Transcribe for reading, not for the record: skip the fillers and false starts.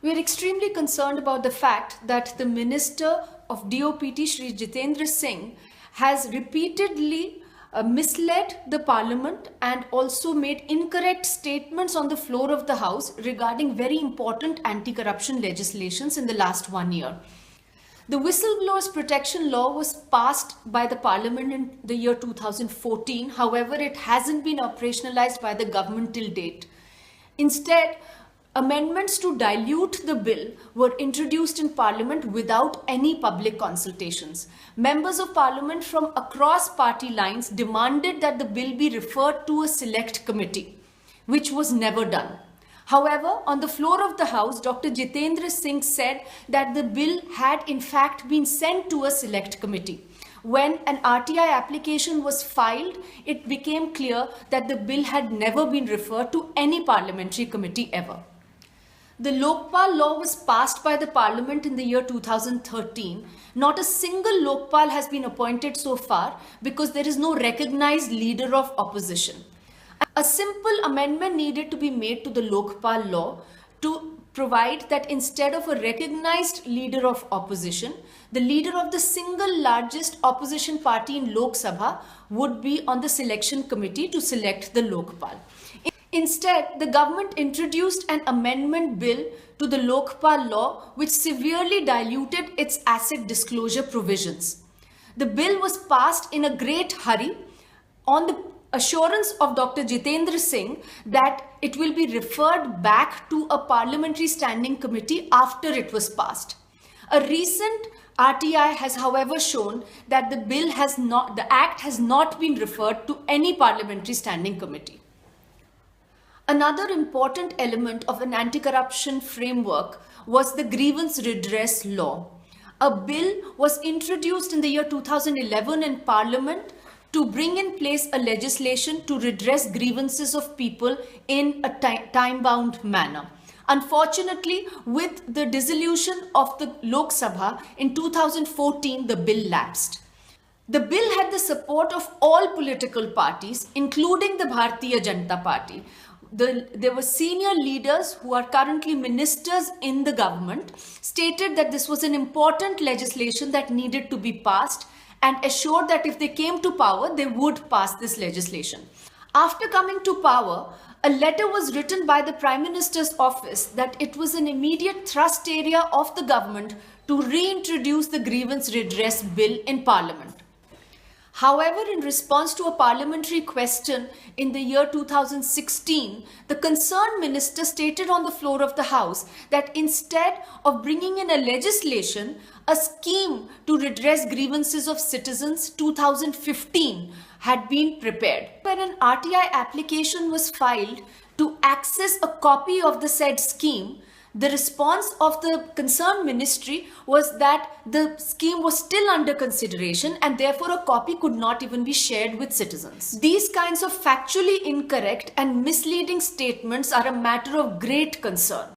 We are extremely concerned about the fact that the Minister of DOPT, Shri Jitendra Singh, has repeatedly misled the Parliament and also made incorrect statements on the floor of the House regarding very important anti-corruption legislations in the last 1 year. The Whistleblowers Protection Law was passed by the Parliament in the year 2014. However, it hasn't been operationalized by the government till date. Instead, amendments to dilute the bill were introduced in Parliament without any public consultations. Members of Parliament from across party lines demanded that the bill be referred to a select committee, which was never done. However, on the floor of the House, Dr. Jitendra Singh said that the bill had in fact been sent to a select committee. When an RTI application was filed, it became clear that the bill had never been referred to any parliamentary committee ever. The Lokpal law was passed by the Parliament in the year 2013. Not a single Lokpal has been appointed so far because there is no recognized leader of opposition. A simple amendment needed to be made to the Lokpal law to provide that instead of a recognized leader of opposition, the leader of the single largest opposition party in Lok Sabha would be on the selection committee to select the Lokpal. Instead, the government introduced an amendment bill to the Lokpal law which severely diluted its asset disclosure provisions. The bill was passed in a great hurry on the assurance of Dr. Jitendra Singh that it will be referred back to a parliamentary standing committee after it was passed. A recent RTI has, however, shown that the act has not been referred to any parliamentary standing committee. Another important element of an anti-corruption framework was the grievance redress law. A bill was introduced in the year 2011 in Parliament to bring in place a legislation to redress grievances of people in a time-bound manner. Unfortunately, with the dissolution of the Lok Sabha in 2014, the bill lapsed. The bill had the support of all political parties, including the Bharatiya Janata Party. There were senior leaders who are currently ministers in the government stated that this was an important legislation that needed to be passed and assured that if they came to power, they would pass this legislation. After coming to power, a letter was written by the Prime Minister's office that it was an immediate thrust area of the government to reintroduce the grievance redress bill in Parliament. However, in response to a parliamentary question in the year 2016, the concerned minister stated on the floor of the House that instead of bringing in a legislation, a scheme to redress grievances of citizens 2015 had been prepared. When an RTI application was filed to access a copy of the said scheme, the response of the concerned ministry was that the scheme was still under consideration and therefore a copy could not even be shared with citizens. These kinds of factually incorrect and misleading statements are a matter of great concern.